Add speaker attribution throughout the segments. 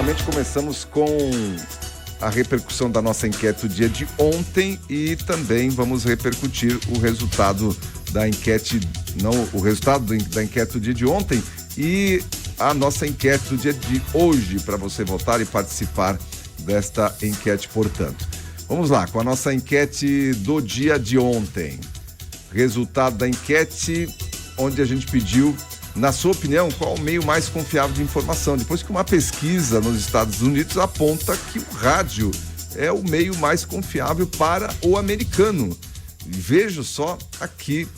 Speaker 1: Naturalmente começamos com a repercussão da nossa enquete do dia de ontem e também vamos repercutir o resultado da enquete, da enquete do dia de ontem e a nossa enquete do dia de hoje para você votar e participar desta enquete, portanto. Vamos lá, com a nossa enquete do dia de ontem. Resultado da enquete, onde a gente pediu, na sua opinião, qual o meio mais confiável de informação? Depois que uma pesquisa nos Estados Unidos aponta que o rádio é o meio mais confiável para o americano. Vejo só aqui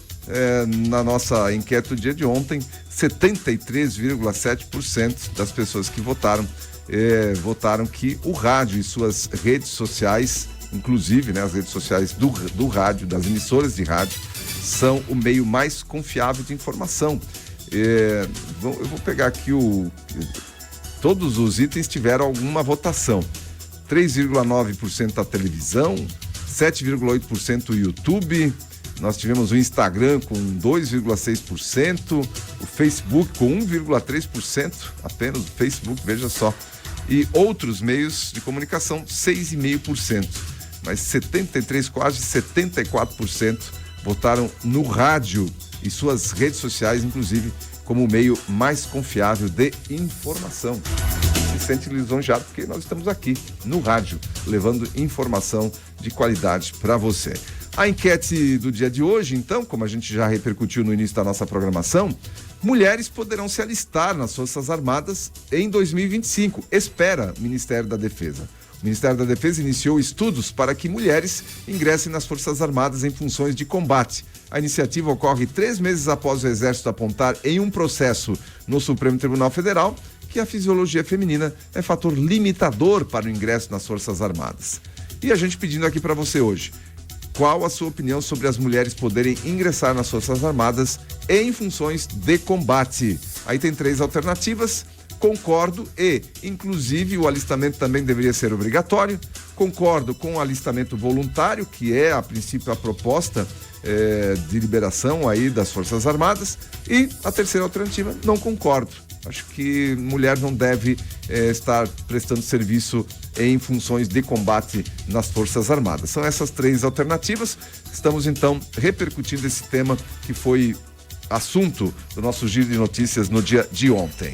Speaker 1: na nossa enquete do dia de ontem, 73,7% das pessoas que votaram que o rádio e suas redes sociais, inclusive, né, as redes sociais do rádio, das emissoras de rádio, são o meio mais confiável de informação. Eu vou pegar aqui todos os itens tiveram alguma votação. 3,9% a televisão, 7,8% o YouTube, nós tivemos o Instagram com 2,6%, o Facebook com 1,3%, apenas o Facebook, veja só, e outros meios de comunicação 6,5%, mas 73%, quase 74% votaram no rádio e suas redes sociais, inclusive, como o meio mais confiável de informação. Se sente lisonjeado porque nós estamos aqui no rádio, levando informação de qualidade para você. A enquete do dia de hoje, então, como a gente já repercutiu no início da nossa programação, mulheres poderão se alistar nas Forças Armadas em 2025, espera o Ministério da Defesa. O Ministério da Defesa iniciou estudos para que mulheres ingressem nas Forças Armadas em funções de combate. A iniciativa ocorre 3 meses após o Exército apontar em um processo no Supremo Tribunal Federal que a fisiologia feminina é fator limitador para o ingresso nas Forças Armadas. E a gente pedindo aqui para você hoje, qual a sua opinião sobre as mulheres poderem ingressar nas Forças Armadas em funções de combate? Aí tem 3 alternativas. Concordo e, inclusive, o alistamento também deveria ser obrigatório. Concordo com o alistamento voluntário, que é, a princípio, a proposta de liberação aí das Forças Armadas. E a terceira alternativa, não concordo. Acho que mulher não deve estar prestando serviço em funções de combate nas Forças Armadas. São essas 3 alternativas. Estamos, então, repercutindo esse tema que foi assunto do nosso giro de notícias no dia de ontem.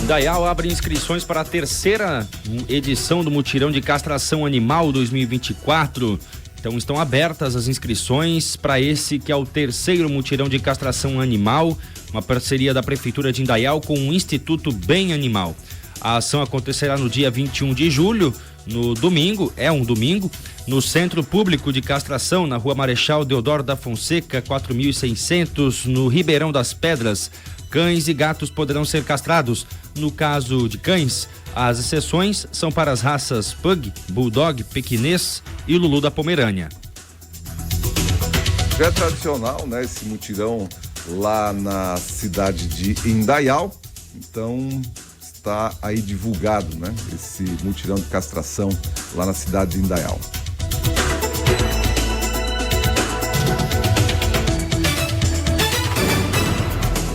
Speaker 2: Indaial abre inscrições para a 3ª edição do Mutirão de Castração Animal 2024. Então estão abertas as inscrições para esse que é o 3º Mutirão de Castração Animal, uma parceria da Prefeitura de Indaial com o Instituto Bem Animal. A ação acontecerá no dia 21 de julho, no domingo, no Centro Público de Castração, na Rua Marechal Deodoro da Fonseca, 4600, no Ribeirão das Pedras. Cães e gatos poderão ser castrados. No caso de cães, as exceções são para as raças Pug, Bulldog, Pequinês e Lulu da Pomerânia.
Speaker 1: Já é tradicional, né, esse mutirão lá na cidade de Indaial, então está aí divulgado, né, esse mutirão de castração lá na cidade de Indaial.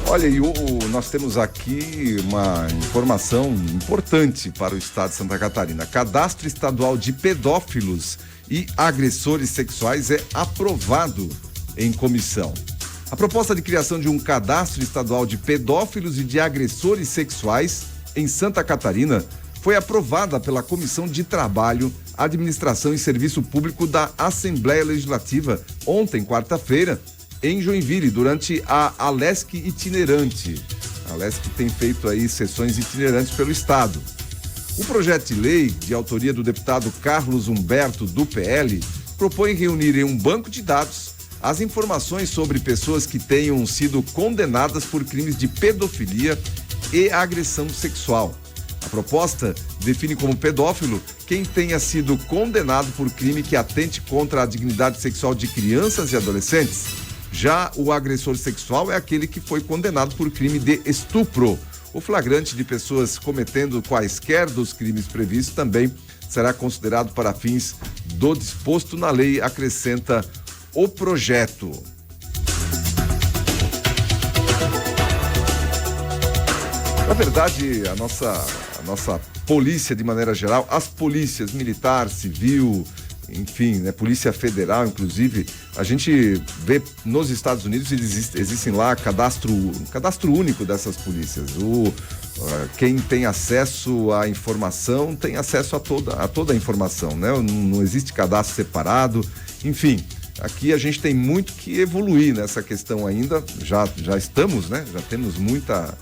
Speaker 1: Olha, e nós temos aqui uma informação importante para o estado de Santa Catarina. Cadastro estadual de pedófilos e agressores sexuais é aprovado em comissão. A proposta de criação de um cadastro estadual de pedófilos e de agressores sexuais em Santa Catarina foi aprovada pela Comissão de Trabalho, Administração e Serviço Público da Assembleia Legislativa ontem, quarta-feira, em Joinville, durante a Alesc itinerante. A Alesc tem feito aí sessões itinerantes pelo estado. O projeto de lei, de autoria do deputado Carlos Humberto, do PL, propõe reunir em um banco de dados as informações sobre pessoas que tenham sido condenadas por crimes de pedofilia e agressão sexual. A proposta define como pedófilo quem tenha sido condenado por crime que atente contra a dignidade sexual de crianças e adolescentes. Já o agressor sexual é aquele que foi condenado por crime de estupro. O flagrante de pessoas cometendo quaisquer dos crimes previstos também será considerado para fins do disposto na lei, acrescenta o projeto. Na verdade, a nossa polícia, de maneira geral, as polícias militar, civil, enfim, né, Polícia Federal, inclusive, a gente vê nos Estados Unidos existem lá cadastro único dessas polícias. Quem tem acesso à informação tem acesso a toda a informação, né? Não existe cadastro separado, enfim. Aqui a gente tem muito que evoluir nessa questão ainda, já estamos, né? Já temos muita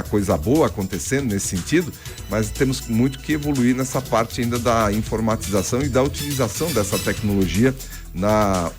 Speaker 1: coisa boa acontecendo nesse sentido, mas temos muito que evoluir nessa parte ainda da informatização e da utilização dessa tecnologia na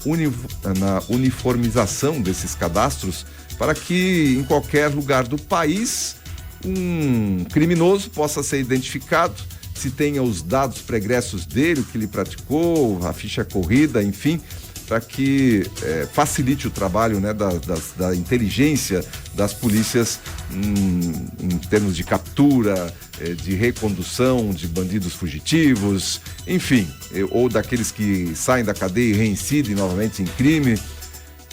Speaker 1: uniformização desses cadastros, para que em qualquer lugar do país um criminoso possa ser identificado, se tenha os dados pregressos dele, o que ele praticou, a ficha corrida, enfim, para que facilite o trabalho, né, da inteligência das polícias em termos de captura, de recondução de bandidos fugitivos, enfim, ou daqueles que saem da cadeia e reincidem novamente em crime.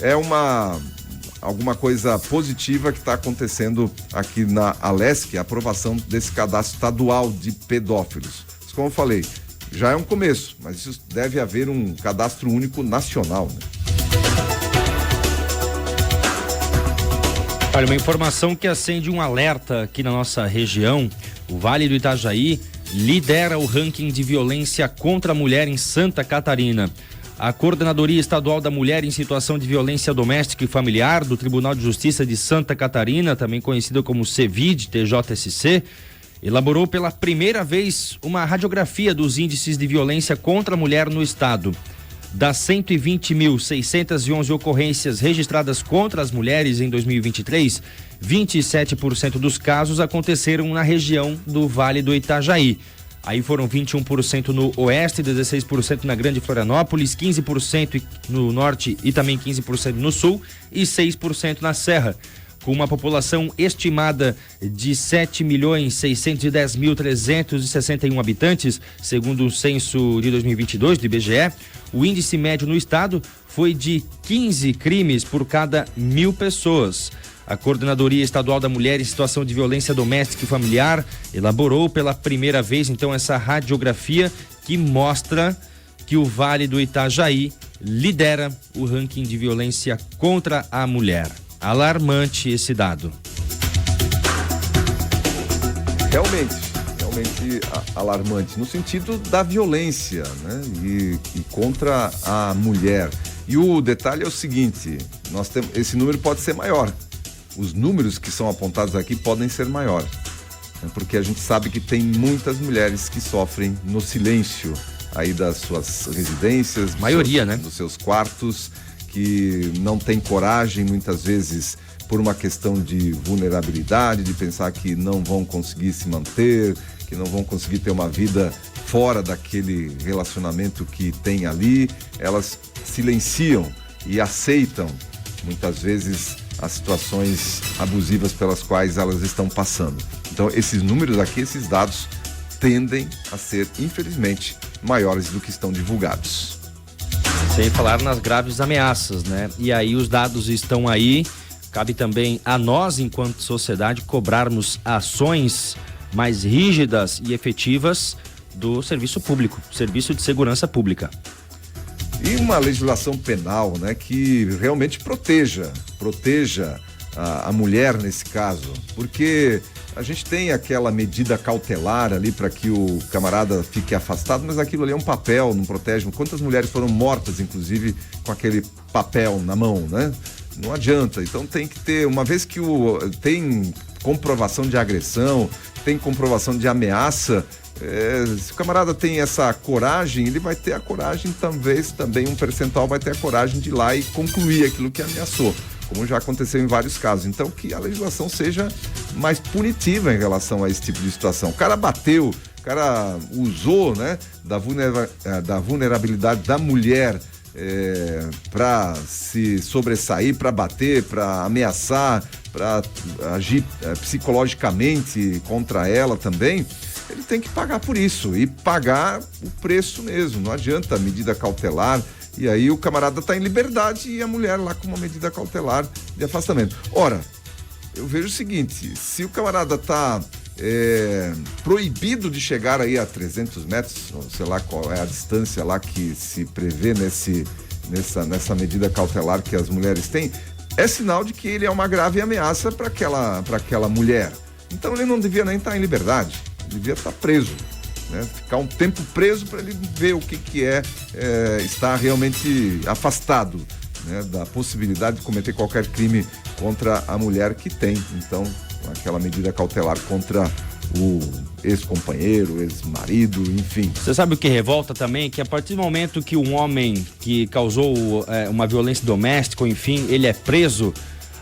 Speaker 1: É alguma coisa positiva que está acontecendo aqui na Alesc, a aprovação desse cadastro estadual de pedófilos. Mas, como eu falei, já é um começo, mas isso deve haver um cadastro único nacional, né?
Speaker 2: Olha, uma informação que acende um alerta aqui na nossa região. O Vale do Itajaí lidera o ranking de violência contra a mulher em Santa Catarina. A Coordenadoria Estadual da Mulher em Situação de Violência Doméstica e Familiar do Tribunal de Justiça de Santa Catarina, também conhecida como CEVID, TJSC, elaborou pela primeira vez uma radiografia dos índices de violência contra a mulher no estado. Das 120.611 ocorrências registradas contra as mulheres em 2023, 27% dos casos aconteceram na região do Vale do Itajaí. Aí foram 21% no oeste, 16% na Grande Florianópolis, 15% no norte e também 15% no sul e 6% na Serra. Com uma população estimada de 7.610.361 habitantes, segundo o censo de 2022 do IBGE, o índice médio no estado foi de 15 crimes por cada 1.000 pessoas. A Coordenadoria Estadual da Mulher em Situação de Violência Doméstica e Familiar elaborou pela primeira vez, então, essa radiografia que mostra que o Vale do Itajaí lidera o ranking de violência contra a mulher. Alarmante esse dado.
Speaker 1: Realmente alarmante, no sentido da violência, né? E contra a mulher. E o detalhe é o seguinte, esse número pode ser maior. Os números que são apontados aqui podem ser maiores, né? Porque a gente sabe que tem muitas mulheres que sofrem no silêncio aí das suas residências, dos seus quartos, que não tem coragem, muitas vezes, por uma questão de vulnerabilidade, de pensar que não vão conseguir se manter, que não vão conseguir ter uma vida fora daquele relacionamento que tem ali. Elas silenciam e aceitam, muitas vezes, as situações abusivas pelas quais elas estão passando. Então, esses números aqui, esses dados, tendem a ser, infelizmente, maiores do que estão divulgados.
Speaker 2: Sem falar nas graves ameaças, né? E aí os dados estão aí, cabe também a nós, enquanto sociedade, cobrarmos ações mais rígidas e efetivas do serviço público, serviço de segurança pública.
Speaker 1: E uma legislação penal, né, que realmente proteja a mulher nesse caso, porque a gente tem aquela medida cautelar ali para que o camarada fique afastado, mas aquilo ali é um papel, não protege. Quantas mulheres foram mortas, inclusive, com aquele papel na mão, né? Não adianta. Então tem que ter, uma vez que tem comprovação de agressão, tem comprovação de ameaça, se o camarada tem essa coragem, ele vai ter a coragem, talvez também um percentual vai ter a coragem de ir lá e concluir aquilo que ameaçou, como já aconteceu em vários casos. Então, que a legislação seja mais punitiva em relação a esse tipo de situação. O cara bateu, o cara usou, né, da vulnerabilidade da mulher para se sobressair, para bater, para ameaçar, para agir psicologicamente contra ela também. Ele tem que pagar por isso e pagar o preço mesmo. Não adianta a medida cautelar. E aí o camarada está em liberdade e a mulher lá com uma medida cautelar de afastamento. Ora, eu vejo o seguinte, se o camarada está proibido de chegar aí a 300 metros, sei lá qual é a distância lá que se prevê nessa medida cautelar que as mulheres têm, é sinal de que ele é uma grave ameaça para aquela mulher. Então ele não devia nem estar em liberdade, devia estar preso, né? Ficar um tempo preso para ele ver o que é estar realmente afastado, né, da possibilidade de cometer qualquer crime contra a mulher que tem, então, aquela medida cautelar contra o ex-companheiro, ex-marido, enfim.
Speaker 2: Você sabe o que revolta também? Que a partir do momento que um homem que causou uma violência doméstica, enfim, ele é preso,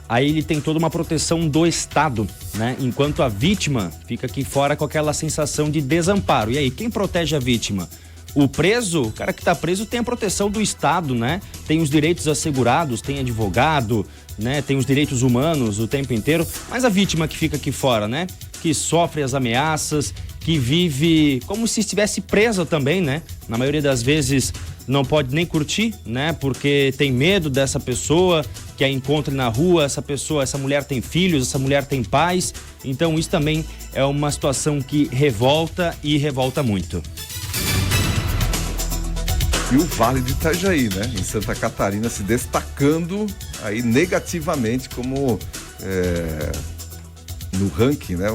Speaker 2: aí ele tem toda uma proteção do Estado, né? Enquanto a vítima fica aqui fora com aquela sensação de desamparo. E aí, quem protege a vítima? O preso, o cara que está preso tem a proteção do Estado, né? Tem os direitos assegurados, tem advogado, né? Tem os direitos humanos o tempo inteiro. Mas a vítima que fica aqui fora, né? Que sofre as ameaças, que vive como se estivesse presa também, né? Na maioria das vezes não pode nem curtir, né? Porque tem medo dessa pessoa que a encontre na rua, essa mulher tem filhos, essa mulher tem pais. Então isso também é uma situação que revolta e revolta muito.
Speaker 1: E o Vale do Itajaí, né, em Santa Catarina, se destacando aí negativamente como no ranking, né,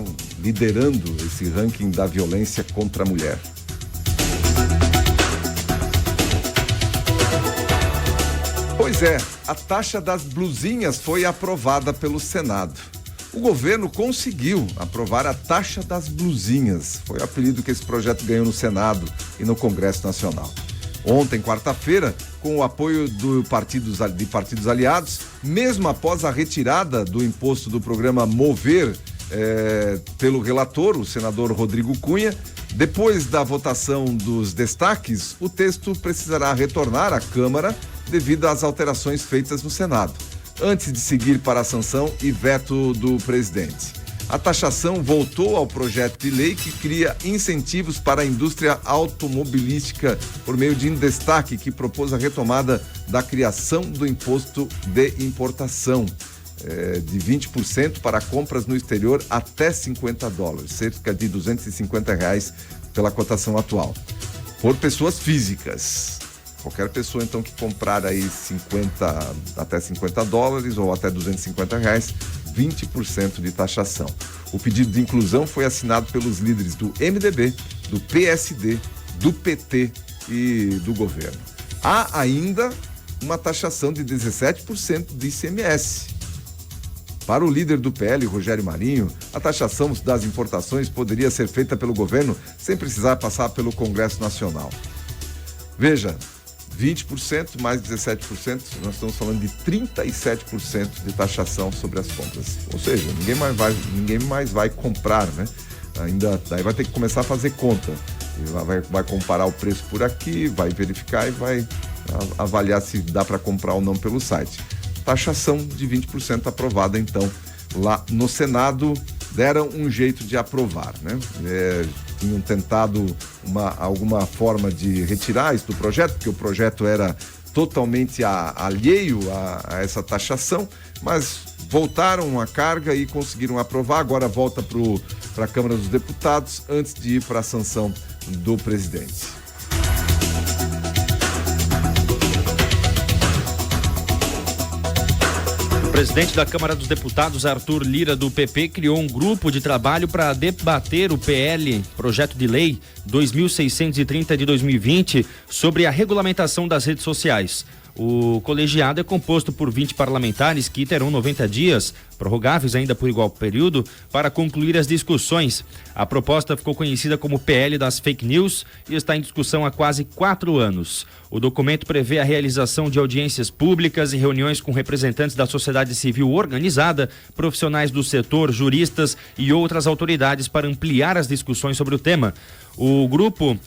Speaker 1: liderando esse ranking da violência contra a mulher. Pois é, a taxa das blusinhas foi aprovada pelo Senado. O governo conseguiu aprovar a taxa das blusinhas. Foi o apelido que esse projeto ganhou no Senado e no Congresso Nacional. Ontem, quarta-feira, com o apoio de partidos aliados, mesmo após a retirada do imposto do programa Mover pelo relator, o senador Rodrigo Cunha, depois da votação dos destaques, o texto precisará retornar à Câmara devido às alterações feitas no Senado, antes de seguir para a sanção e veto do presidente. A taxação voltou ao projeto de lei que cria incentivos para a indústria automobilística por meio de um destaque que propôs a retomada da criação do imposto de importação de 20% para compras no exterior até $50, cerca de R$250 pela cotação atual, por pessoas físicas. Qualquer pessoa, então, que comprar aí até $50 ou até R$250, 20% de taxação. O pedido de inclusão foi assinado pelos líderes do MDB, do PSD, do PT e do governo. Há ainda uma taxação de 17% de ICMS. Para o líder do PL, Rogério Marinho, a taxação das importações poderia ser feita pelo governo sem precisar passar pelo Congresso Nacional. Veja, 20% mais 17%, nós estamos falando de 37% de taxação sobre as compras. Ou seja, ninguém mais vai comprar, né? Daí vai ter que começar a fazer conta. Vai comparar o preço por aqui, vai verificar e vai avaliar se dá para comprar ou não pelo site. Taxação de 20% aprovada, então, lá no Senado. Deram um jeito de aprovar, né? Tinham tentado alguma forma de retirar isso do projeto, porque o projeto era totalmente alheio a essa taxação, mas voltaram a carga e conseguiram aprovar. Agora volta para a Câmara dos Deputados antes de ir para a sanção do presidente.
Speaker 2: O presidente da Câmara dos Deputados, Arthur Lira, do PP, criou um grupo de trabalho para debater o PL, projeto de lei 2630 de 2020, sobre a regulamentação das redes sociais. O colegiado é composto por 20 parlamentares que terão 90 dias, prorrogáveis ainda por igual período, para concluir as discussões. A proposta ficou conhecida como PL das Fake News e está em discussão há quase 4 anos. O documento prevê a realização de audiências públicas e reuniões com representantes da sociedade civil organizada, profissionais do setor, juristas e outras autoridades para ampliar as discussões sobre o tema. O grupo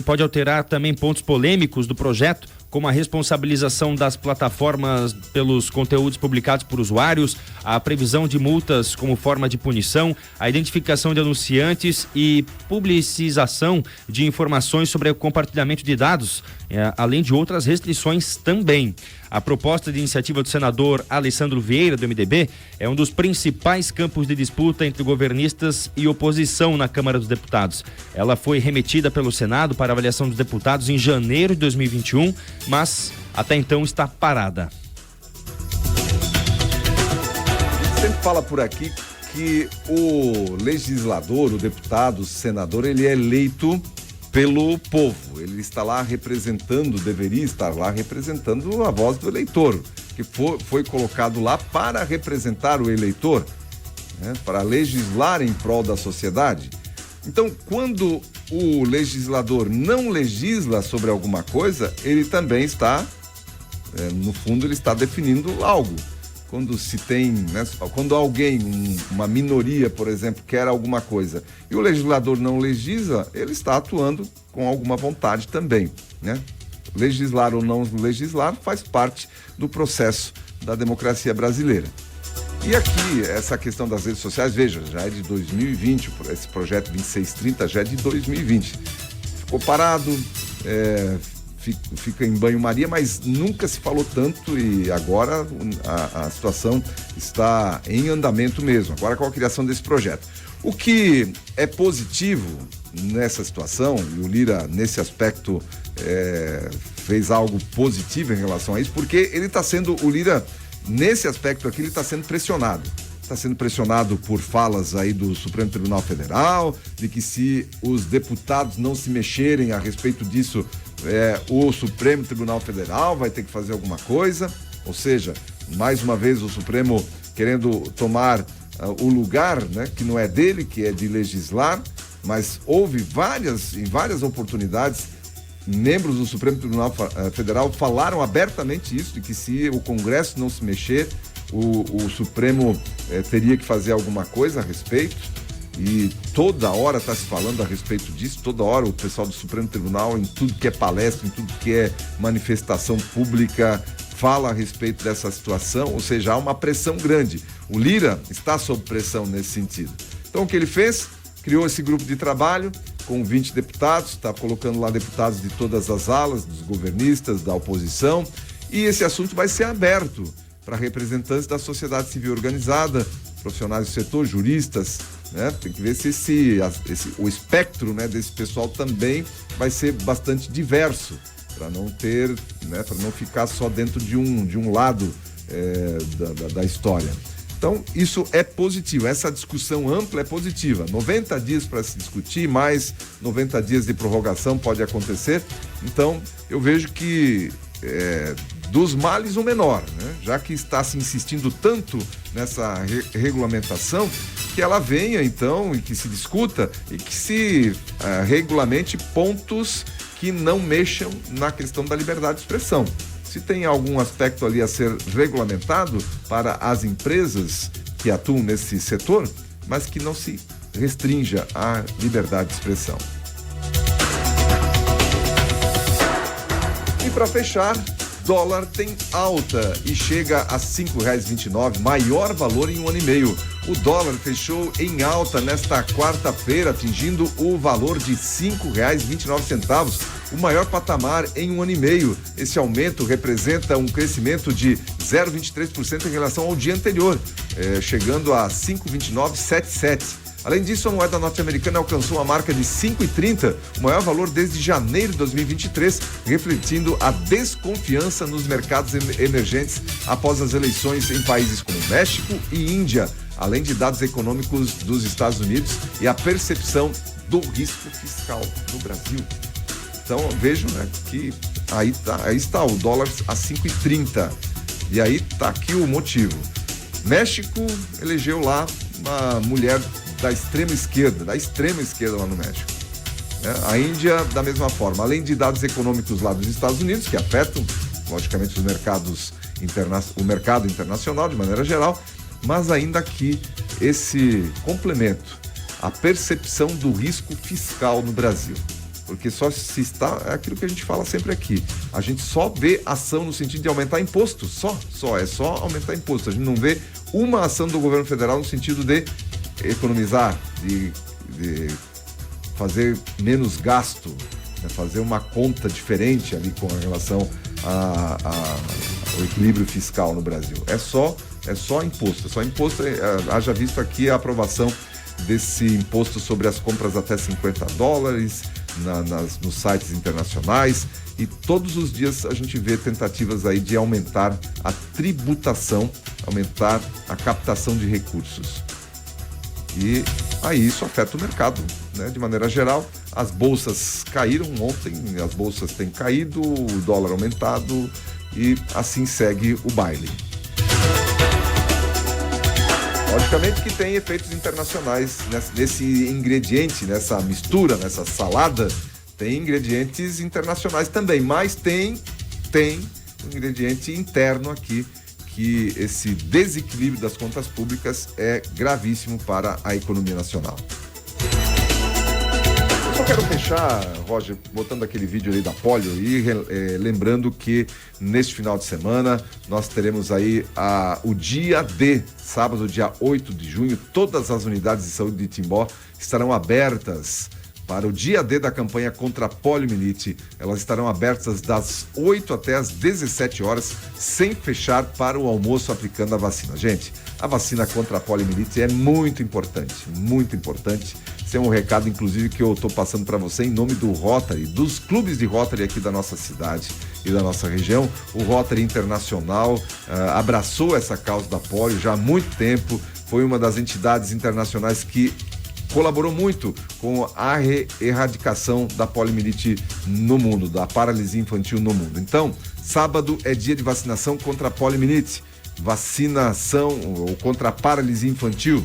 Speaker 2: pode alterar também pontos polêmicos do projeto, como a responsabilização das plataformas pelos conteúdos publicados por usuários, a previsão de multas como forma de punição, a identificação de anunciantes e publicização de informações sobre o compartilhamento de dados, além de outras restrições também. A proposta de iniciativa do senador Alessandro Vieira, do MDB, é um dos principais campos de disputa entre governistas e oposição na Câmara dos Deputados. Ela foi remetida pelo Senado para avaliação dos deputados em janeiro de 2021, mas até então está parada.
Speaker 1: A gente sempre fala por aqui que o legislador, o deputado, o senador, ele é eleito pelo povo. Ele está lá representando, deveria estar lá representando a voz do eleitor, que foi colocado lá para representar o eleitor, né, para legislar em prol da sociedade. Então, quando o legislador não legisla sobre alguma coisa, ele também está, no fundo, ele está definindo algo. Quando se tem, né, quando alguém, uma minoria, por exemplo, quer alguma coisa e o legislador não legisla, ele está atuando com alguma vontade também, né? Legislar ou não legislar faz parte do processo da democracia brasileira. E aqui, essa questão das redes sociais, veja, já é de 2020, esse projeto 2630 já é de 2020. Ficou parado, fica em banho-maria, mas nunca se falou tanto e agora a situação está em andamento mesmo, agora com a criação desse projeto. O que é positivo nessa situação, e o Lira, nesse aspecto, fez algo positivo em relação a isso, porque o Lira, nesse aspecto aqui, ele está sendo pressionado. Está sendo pressionado por falas aí do Supremo Tribunal Federal, de que se os deputados não se mexerem a respeito disso, o Supremo Tribunal Federal vai ter que fazer alguma coisa, ou seja, mais uma vez o Supremo querendo tomar o lugar, né, que não é dele, que é de legislar, mas houve em várias oportunidades, membros do Supremo Tribunal Federal falaram abertamente isso, de que se o Congresso não se mexer, o Supremo teria que fazer alguma coisa a respeito. E toda hora está se falando a respeito disso, toda hora o pessoal do Supremo Tribunal, em tudo que é palestra, em tudo que é manifestação pública, fala a respeito dessa situação, ou seja, há uma pressão grande. O Lira está sob pressão nesse sentido. Então o que ele fez? Criou esse grupo de trabalho com 20 deputados, está colocando lá deputados de todas as alas, dos governistas, da oposição, e esse assunto vai ser aberto para representantes da sociedade civil organizada, profissionais do setor, juristas, né? Tem que ver se o espectro, né, desse pessoal também vai ser bastante diverso, para não ter, né, para não ficar só dentro de um lado da história. Então, isso é positivo, essa discussão ampla é positiva. 90 dias para se discutir, mais 90 dias de prorrogação pode acontecer. Então, eu vejo que dos males o menor, né? Já que está se insistindo tanto nessa regulamentação, que ela venha então e que se discuta e que se regulamente pontos que não mexam na questão da liberdade de expressão. Se tem algum aspecto ali a ser regulamentado para as empresas que atuam nesse setor, mas que não se restrinja à liberdade de expressão. E para fechar, dólar tem alta e chega a R$ 5,29, maior valor em um ano e meio. O dólar fechou em alta nesta quarta-feira, atingindo o valor de R$ 5,29, o maior patamar em um ano e meio. Esse aumento representa um crescimento de 0,23% em relação ao dia anterior, chegando a 5,2977. Além disso, a moeda norte-americana alcançou a marca de 5,30, o maior valor desde janeiro de 2023, refletindo a desconfiança nos mercados emergentes após as eleições em países como México e Índia, além de dados econômicos dos Estados Unidos e a percepção do risco fiscal no Brasil. Então, vejam, né, que aí está o dólar a 5,30. E aí está aqui o motivo. México elegeu lá uma mulher da extrema esquerda lá no México. A Índia, da mesma forma, além de dados econômicos lá dos Estados Unidos, que afetam, logicamente, o mercado internacional de maneira geral, mas ainda aqui esse complemento, a percepção do risco fiscal no Brasil. Porque só se está, é aquilo que a gente fala sempre aqui, a gente só vê ação no sentido de aumentar imposto, é só aumentar imposto, a gente não vê uma ação do governo federal no sentido de economizar, de fazer menos gasto, né, fazer uma conta diferente ali com relação o equilíbrio fiscal no Brasil. É só imposto. Haja visto aqui a aprovação desse imposto sobre as compras até $50 nos sites internacionais, e todos os dias a gente vê tentativas aí de aumentar a tributação, aumentar a captação de recursos. E aí isso afeta o mercado, né? De maneira geral, as bolsas caíram ontem, as bolsas têm caído, o dólar aumentado e assim segue o baile. Logicamente que tem efeitos internacionais nesse ingrediente, nessa mistura, nessa salada, tem ingredientes internacionais também, mas tem um ingrediente interno aqui, que esse desequilíbrio das contas públicas é gravíssimo para a economia nacional. Eu só quero fechar, Roger, botando aquele vídeo ali da Polio e lembrando que neste final de semana nós teremos aí o dia D, sábado, dia 8 de junho, todas as unidades de saúde de Timbó estarão abertas para o dia D da campanha contra a poliomielite. Elas estarão abertas das 8 até as 17 horas, sem fechar para o almoço, aplicando a vacina. Gente, a vacina contra a poliomielite é muito importante, muito importante. Esse é um recado, inclusive, que eu estou passando para você em nome do Rotary, dos clubes de Rotary aqui da nossa cidade e da nossa região. O Rotary Internacional abraçou essa causa da polio já há muito tempo, foi uma das entidades internacionais que colaborou muito com a erradicação da poliomielite no mundo, da paralisia infantil no mundo. Então, sábado é dia de vacinação contra a poliomielite, vacinação ou contra a paralisia infantil.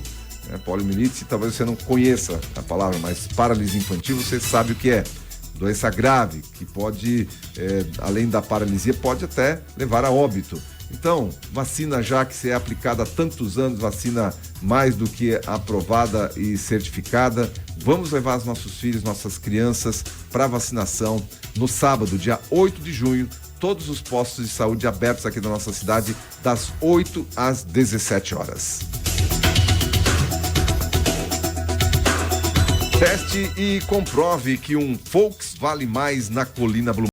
Speaker 1: Poliomielite, talvez você não conheça a palavra, mas paralisia infantil você sabe o que é. Doença grave, que pode, além da paralisia, pode até levar a óbito. Então, vacina já que é aplicada há tantos anos, vacina mais do que aprovada e certificada. Vamos levar os nossos filhos, nossas crianças para vacinação no sábado, dia 8 de junho, todos os postos de saúde abertos aqui da nossa cidade, das 8 às 17 horas. Teste e comprove que um Volks vale mais na Colina Blum.